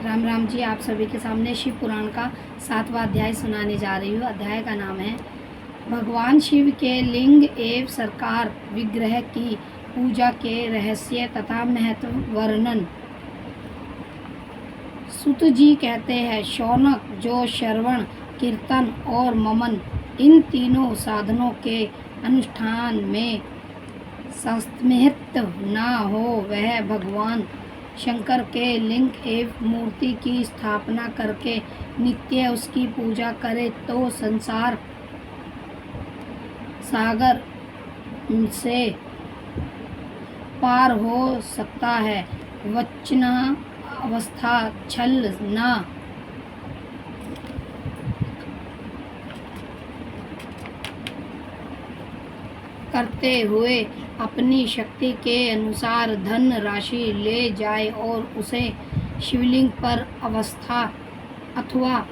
राम राम जी। आप सभी के सामने शिव पुराण का 7वां अध्याय सुनाने जा रही हूँ। अध्याय का नाम है भगवान शिव के लिंग एवं सरकार विग्रह की पूजा के रहस्य तथा महत्व वर्णन। सुत जी कहते हैं, शौनक, जो श्रवण, कीर्तन और मनन इन तीनों साधनों के अनुष्ठान में संस्मित न हो, वह भगवान शंकर के लिंग एवं मूर्ति की स्थापना करके नित्य उसकी पूजा करे तो संसार सागर से पार हो सकता है। वचना अवस्था छल न करते हुए अपनी शक्ति के अनुसार धन राशि ले जाए और उसे शिवलिंग पर अवस्था अथवा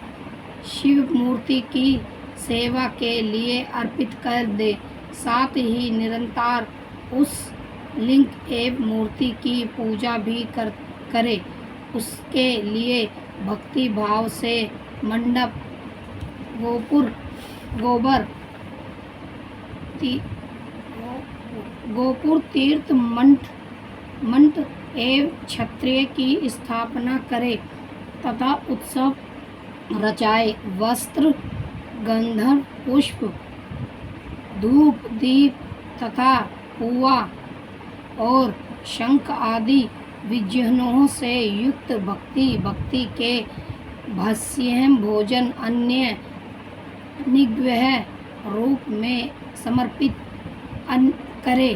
शिव मूर्ति की सेवा के लिए अर्पित कर दे। साथ ही निरंतर उस लिंग एवं मूर्ति की पूजा भी करे। उसके लिए भक्ति भाव से मंडप, गोपुर तीर्थ मंट एवं क्षत्रिय की स्थापना करे तथा उत्सव रचाए। वस्त्र, गंधर्व, पुष्प, धूप, दीप तथा पुआ और शंख आदि विजयनों से युक्त भक्ति के भस्य भोजन अन्य निग्रह रूप में समर्पित करे।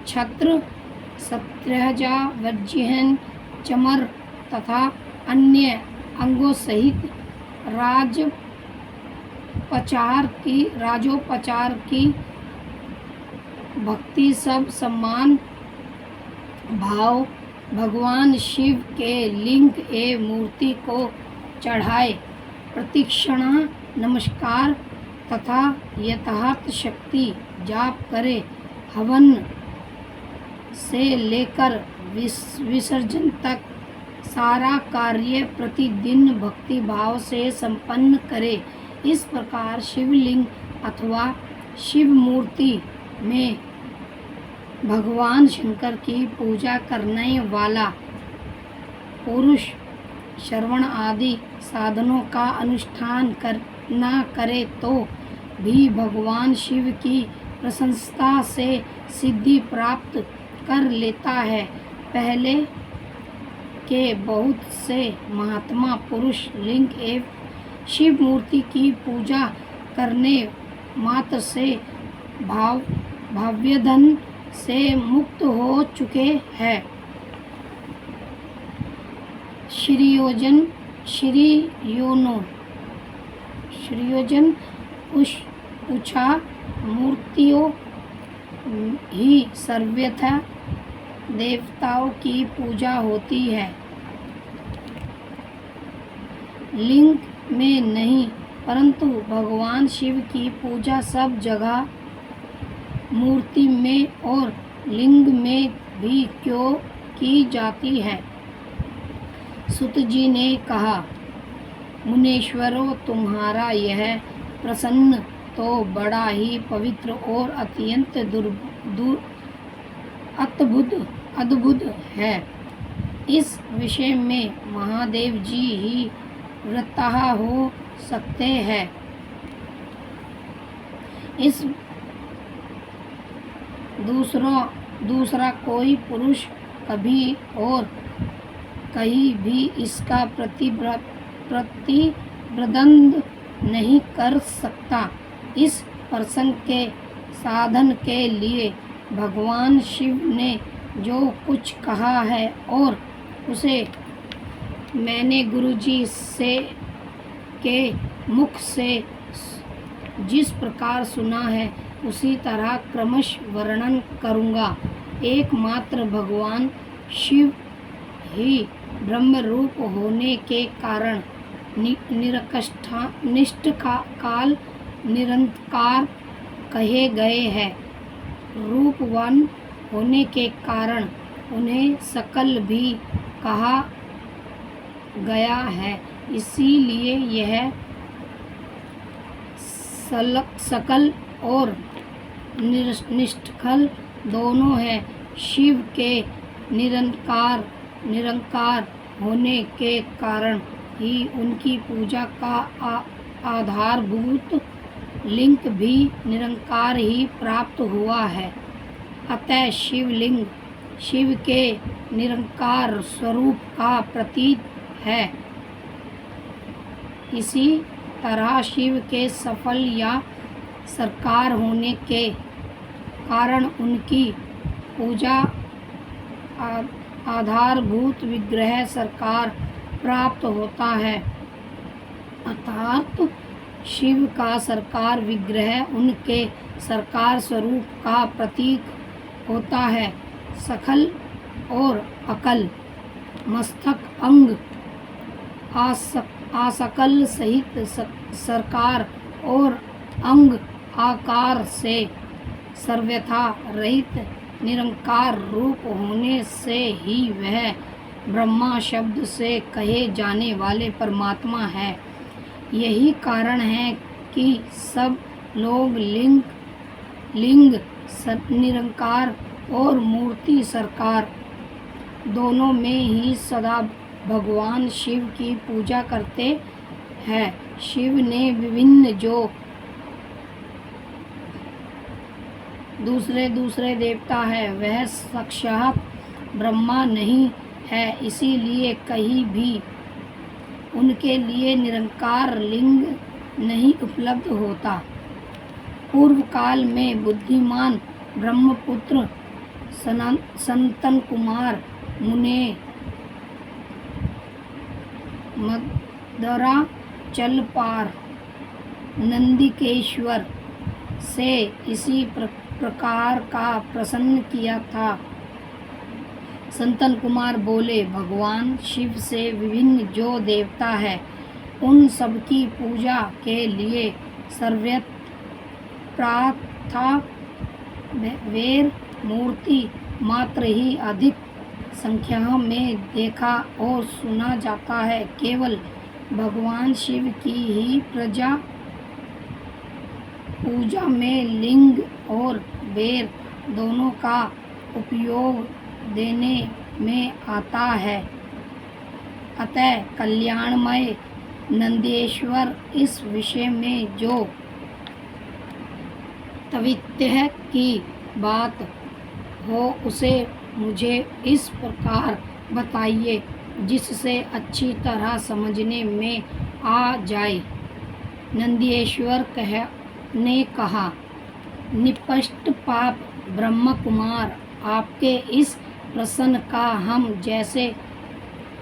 छत्र, सत्रहजा, वज्रहन, चमर तथा अन्य अंगों सहित राजोपचार की भक्ति सब सम्मान भाव भगवान शिव के लिंग एवं मूर्ति को चढ़ाए। प्रदक्षिणा, नमस्कार तथा यथार्थ शक्ति जाप करे। हवन से लेकर विसर्जन तक सारा कार्य प्रतिदिन भक्ति भाव से संपन्न करे। इस प्रकार शिवलिंग अथवा शिव मूर्ति में भगवान शंकर की पूजा करने वाला पुरुष श्रवण आदि साधनों का अनुष्ठान न करे तो भी भगवान शिव की प्रसन्नता से सिद्धि प्राप्त कर लेता है। पहले के बहुत से महात्मा पुरुष लिंग एवं शिव मूर्ति की पूजा करने मात्र से भाव्यधन से मुक्त हो चुके हैं। श्रीयोजन पूछा, मूर्तियों ही सर्वथा देवताओं की पूजा होती है, लिंग में नहीं। परंतु भगवान शिव की पूजा सब जगह मूर्ति में और लिंग में भी क्यों की जाती है। सुत जी ने कहा, मुनीश्वरों, तुम्हारा यह प्रश्न तो बड़ा ही पवित्र और अत्यंत अद्भुत है। इस विषय में महादेव जी ही वक्ता हो सकते हैं। इस दूसरा कोई पुरुष कभी और कहीं भी इसका प्रतिबंध नहीं कर सकता। इस प्रसंग के साधन के लिए भगवान शिव ने जो कुछ कहा है और उसे मैंने गुरुजी के मुख से जिस प्रकार सुना है उसी तरह क्रमशः वर्णन करूँगा। एकमात्र भगवान शिव ही ब्रह्म रूप होने के कारण निष्ठ काल निरंतर कहे गए हैं। रूपवान होने के कारण उन्हें सकल भी कहा गया है। इसीलिए यह सकल और निष्कल दोनों है। शिव के निरंकार होने के कारण ही उनकी पूजा का आधारभूत लिंग भी निरंकार ही प्राप्त हुआ है। अतः शिवलिंग शिव के निरंकार स्वरूप का प्रतीक है। इसी तरह शिव के सफल या साकार होने के कारण उनकी पूजा आधारभूत विग्रह साकार प्राप्त होता है। अर्थात शिव का साकार विग्रह उनके साकार स्वरूप का प्रतीक होता है। सकल और अकल मस्तक अंग आसकल सहित साकार और अंग आकार से सर्वथा रहित निरंकार रूप होने से ही वह ब्रह्मा शब्द से कहे जाने वाले परमात्मा है। यही कारण है कि सब लोग लिंग निरंकार और मूर्ति साकार दोनों में ही सदा भगवान शिव की पूजा करते हैं। शिव ने विभिन्न जो दूसरे देवता है वह साक्षात ब्रह्मा नहीं है। इसीलिए कहीं भी उनके लिए निरंकार लिंग नहीं उपलब्ध होता। पूर्व काल में बुद्धिमान ब्रह्मपुत्र सनतन कुमार मुने मदरा चलपार नंदिकेश्वर से इसी प्रकार का प्रश्न किया था। संतन कुमार बोले, भगवान शिव से विभिन्न जो देवता है उन सबकी पूजा के लिए सर्वत्र प्रातः वेर मूर्ति मात्र ही अधिक संख्या में देखा और सुना जाता है। केवल भगवान शिव की ही पूजा में लिंग और बेर दोनों का उपयोग देने में आता है। अतः कल्याणमय नंदेश्वर इस विषय में जो तवित्य की बात हो उसे मुझे इस प्रकार बताइए जिससे अच्छी तरह समझने में आ जाए। नंदेश्वर ने कहा, निपष्ट पाप ब्रह्म कुमार, आपके इस प्रश्न का हम जैसे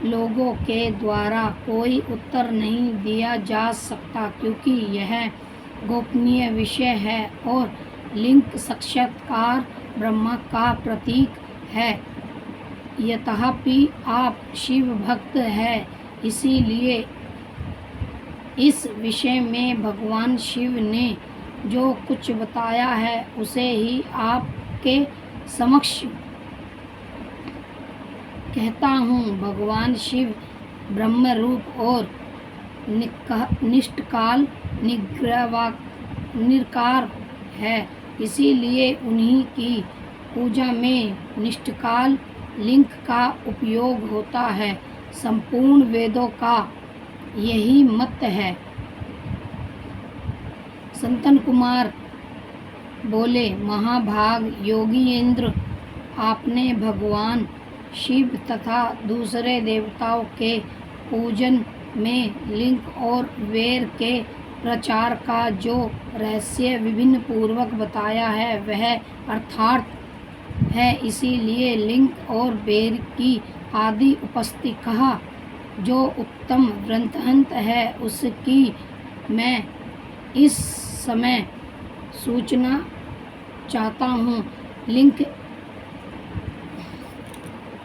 लोगों के द्वारा कोई उत्तर नहीं दिया जा सकता, क्योंकि यह गोपनीय विषय है और लिंग साक्षात्कार ब्रह्मा का प्रतीक है। यद्यपि आप शिव भक्त हैं, इसीलिए इस विषय में भगवान शिव ने जो कुछ बताया है उसे ही आपके समक्ष कहता हूँ। भगवान शिव ब्रह्म रूप और निष्काल निराकार है। इसीलिए उन्हीं की पूजा में निष्काल लिंग का उपयोग होता है। संपूर्ण वेदों का यही मत है। संतन कुमार बोले, महाभाग योगीन्द्र, आपने भगवान शिव तथा दूसरे देवताओं के पूजन में लिंग और वेर के प्रचार का जो रहस्य विभिन्न पूर्वक बताया है वह अर्थात है। इसीलिए लिंग और वेर की आदि उपस्थिति कहा जो उत्तम ग्रंथ है उसकी मैं इस समय सूचना चाहता हूँ। लिंग